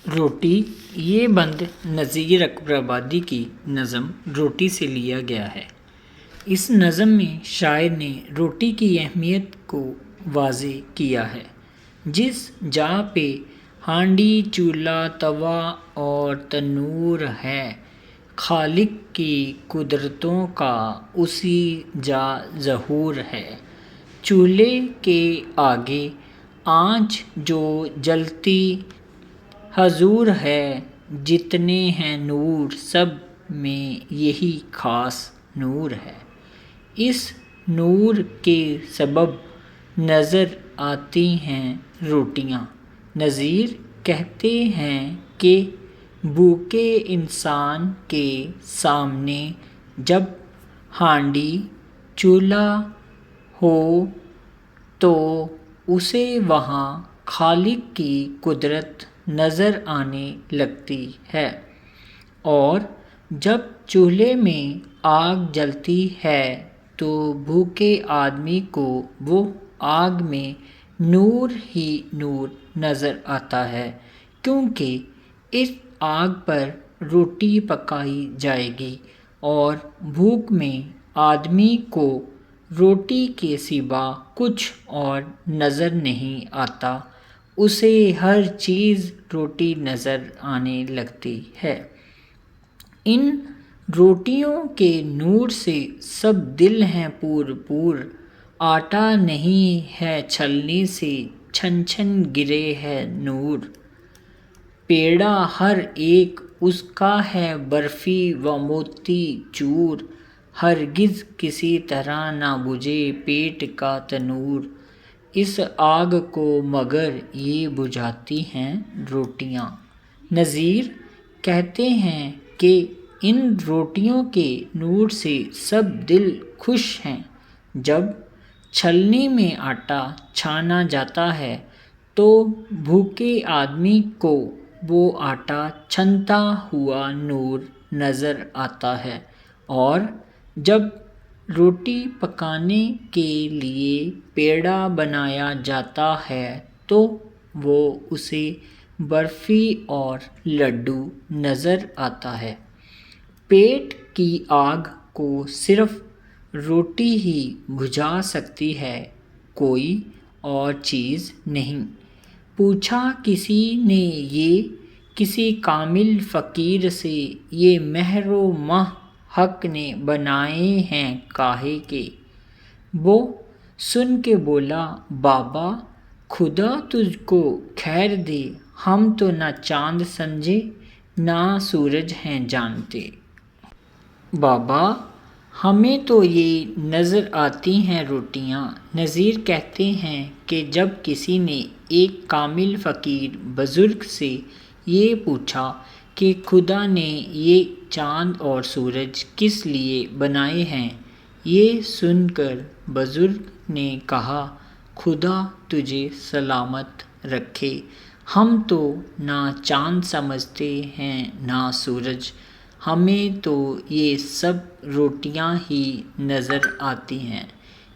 روٹی یہ بند نذیر اکبر آبادی کی نظم روٹی سے لیا گیا ہے۔ اس نظم میں شاعر نے روٹی کی اہمیت کو واضح کیا ہے۔ جس جا پہ ہانڈی چولہا توا اور تنور ہے، خالق کی قدرتوں کا اسی جا ظہور ہے۔ چولہے کے آگے آنچ جو جلتی حضور ہے، جتنے ہیں نور سب میں یہی خاص نور ہے۔ اس نور کے سبب نظر آتی ہیں روٹیاں۔ نذیر کہتے ہیں کہ بھوکے انسان کے سامنے جب ہانڈی چولہا ہو تو اسے وہاں خالق کی قدرت نظر آنے لگتی ہے، اور جب چولہے میں آگ جلتی ہے تو بھوکے آدمی کو وہ آگ میں نور ہی نور نظر آتا ہے، کیونکہ اس آگ پر روٹی پکائی جائے گی اور بھوک میں آدمی کو روٹی کے سوا کچھ اور نظر نہیں آتا، اسے ہر چیز روٹی نظر آنے لگتی ہے۔ ان روٹیوں کے نور سے سب دل ہیں پور پور، آٹا نہیں ہے چھلنی سے چھن چھن گرے ہے نور۔ پیڑا ہر ایک اس کا ہے برفی و موتی چور، ہرگز کسی طرح نہ بجھے پیٹ کا تنور۔ اس آگ کو مگر یہ بجھاتی ہیں روٹیاں۔ نذیر کہتے ہیں کہ ان روٹیوں کے نور سے سب دل خوش ہیں۔ جب چھلنی میں آٹا چھانا جاتا ہے تو بھوکے آدمی کو وہ آٹا چھنتا ہوا نور نظر آتا ہے، اور جب روٹی پکانے کے لیے پیڑا بنایا جاتا ہے تو وہ اسے برفی اور لڈو نظر آتا ہے۔ پیٹ کی آگ کو صرف روٹی ہی بجھا سکتی ہے، کوئی اور چیز نہیں۔ پوچھا کسی نے یہ کسی کامل فقیر سے، یہ مہر و مہ حق نے بنائے ہیں کاہے کے؟ وہ سن کے بولا، بابا خدا تجھ کو خیر دے، ہم تو نہ چاند سمجھے نہ سورج ہیں جانتے۔ بابا ہمیں تو یہ نظر آتی ہیں روٹیاں۔ نذیر کہتے ہیں کہ جب کسی نے ایک کامل فقیر بزرگ سے یہ پوچھا کہ خدا نے یہ چاند اور سورج کس لیے بنائے ہیں، یہ سن کر بزرگ نے کہا، خدا تجھے سلامت رکھے، ہم تو نہ چاند سمجھتے ہیں نہ سورج، ہمیں تو یہ سب روٹیاں ہی نظر آتی ہیں۔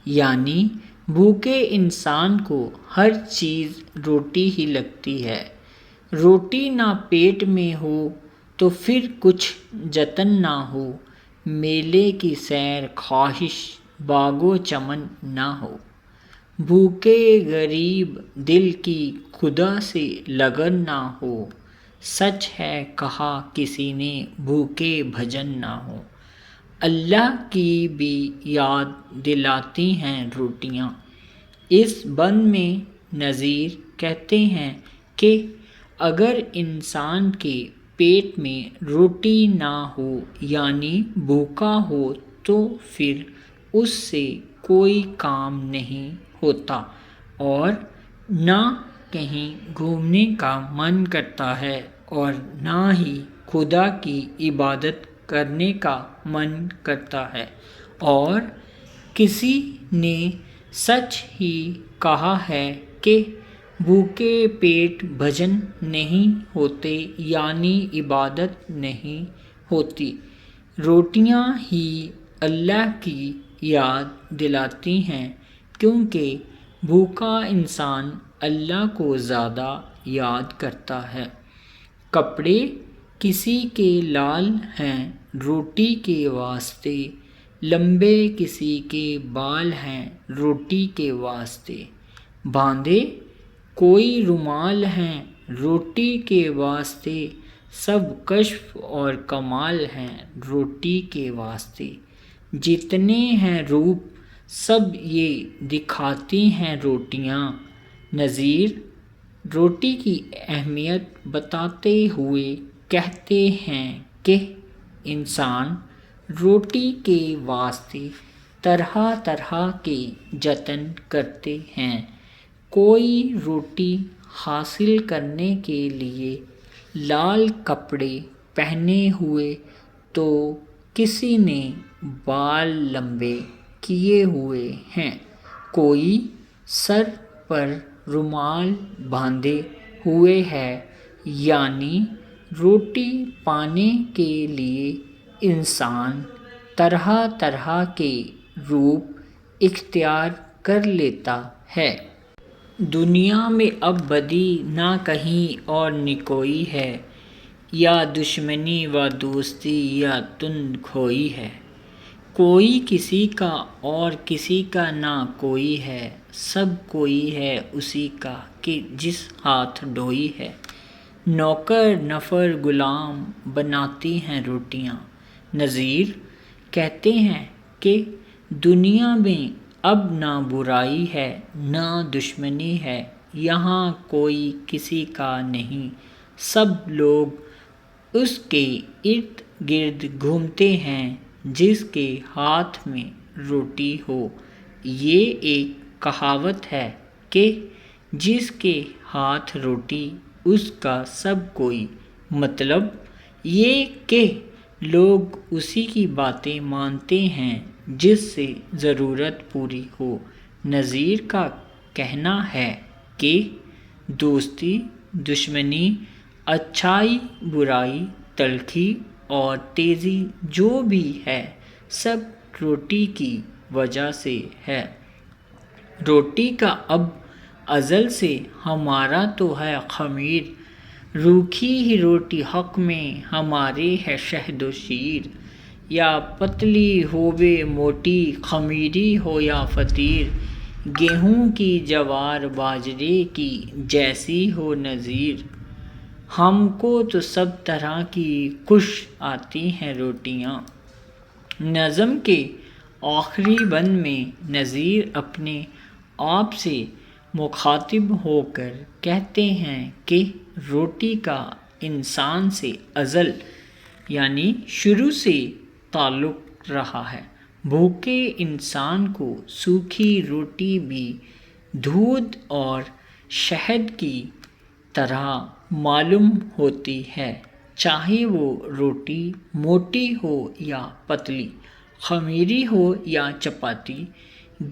یعنی بھوکے انسان کو ہر چیز روٹی ہی لگتی ہے۔ روٹی نہ پیٹ میں ہو تو پھر کچھ جتن نہ ہو، میلے کی سیر خواہش باغ و چمن نہ ہو۔ بھوکے غریب دل کی خدا سے لگن نہ ہو، سچ ہے کہا کسی نے بھوکے بھجن نہ ہو۔ اللہ کی بھی یاد دلاتی ہیں روٹیاں۔ اس بند میں نذیر کہتے ہیں کہ اگر انسان کے پیٹ میں روٹی نہ ہو یعنی بھوکا ہو تو پھر اس سے کوئی کام نہیں ہوتا، اور نہ کہیں گھومنے کا من کرتا ہے اور نہ ہی خدا کی عبادت کرنے کا من کرتا ہے۔ اور کسی نے سچ ہی کہا ہے کہ بھوکے پیٹ بھجن نہیں ہوتے یعنی عبادت نہیں ہوتی، روٹیاں ہی اللہ کی یاد دلاتی ہیں، کیونکہ بھوکا انسان اللہ کو زیادہ یاد کرتا ہے۔ کپڑے کسی کے لال ہیں روٹی کے واسطے، لمبے کسی کے بال ہیں روٹی کے واسطے، باندھے کوئی رومال ہیں روٹی کے واسطے، سب کشف اور کمال ہیں روٹی کے واسطے، جتنے ہیں روپ سب یہ دکھاتی ہیں روٹیاں۔ نظیر روٹی کی اہمیت بتاتے ہوئے کہتے ہیں کہ انسان روٹی کے واسطے طرح طرح کے جتن کرتے ہیں۔ کوئی روٹی حاصل کرنے کے لیے لال کپڑے پہنے ہوئے تو کسی نے بال لمبے کیے ہوئے ہیں، کوئی سر پر رومال باندھے ہوئے ہے، یعنی روٹی پانے کے لیے انسان طرح طرح کے روپ اختیار کر لیتا ہے۔ دنیا میں اب بدی نہ کہیں اور نکوئی ہے، یا دشمنی و دوستی یا تن کھوئی ہے، کوئی کسی کا اور کسی کا نہ کوئی ہے، سب کوئی ہے اسی کا کہ جس ہاتھ ڈوئی ہے۔ نوکر نفر غلام بناتی ہیں روٹیاں۔ نظیر کہتے ہیں کہ دنیا میں اب نہ برائی ہے نہ دشمنی ہے، یہاں کوئی کسی کا نہیں، سب لوگ اس کے ارد گرد گھومتے ہیں جس کے ہاتھ میں روٹی ہو۔ یہ ایک کہاوت ہے کہ جس کے ہاتھ روٹی اس کا سب کوئی، مطلب یہ کہ لوگ اسی کی باتیں مانتے ہیں جس سے ضرورت پوری ہو۔ نظیر کا کہنا ہے کہ دوستی دشمنی، اچھائی برائی، تلخی اور تیزی جو بھی ہے سب روٹی کی وجہ سے ہے۔ روٹی کا اب ازل سے ہمارا تو ہے خمیر، روکھی ہی روٹی حق میں ہمارے ہے شہد و شیر، یا پتلی ہووے موٹی خمیری ہو یا فطیر، گیہوں کی جوار باجرے کی جیسی ہو نظیر، ہم کو تو سب طرح کی خوش آتی ہیں روٹیاں۔ نظم کے آخری بند میں نظیر اپنے آپ سے مخاطب ہو کر کہتے ہیں کہ روٹی کا انسان سے ازل یعنی شروع سے تعلق رہا ہے۔ بھوکے انسان کو سوکھی روٹی بھی دودھ اور شہد کی طرح معلوم ہوتی ہے، چاہے وہ روٹی موٹی ہو یا پتلی، خمیری ہو یا چپاتی،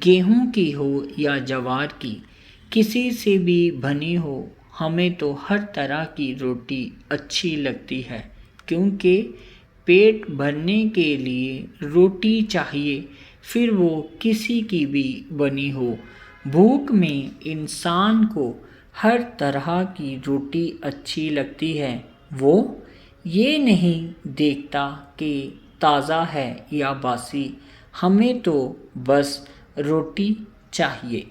گیہوں کی ہو یا جوار کی، کسی سے بھی بنی ہو، ہمیں تو ہر طرح کی روٹی اچھی لگتی ہے، کیونکہ پیٹ بھرنے کے لیے روٹی چاہیے، پھر وہ کسی کی بھی بنی ہو۔ بھوک میں انسان کو ہر طرح کی روٹی اچھی لگتی ہے، وہ یہ نہیں دیکھتا کہ تازہ ہے یا باسی، ہمیں تو بس روٹی چاہیے۔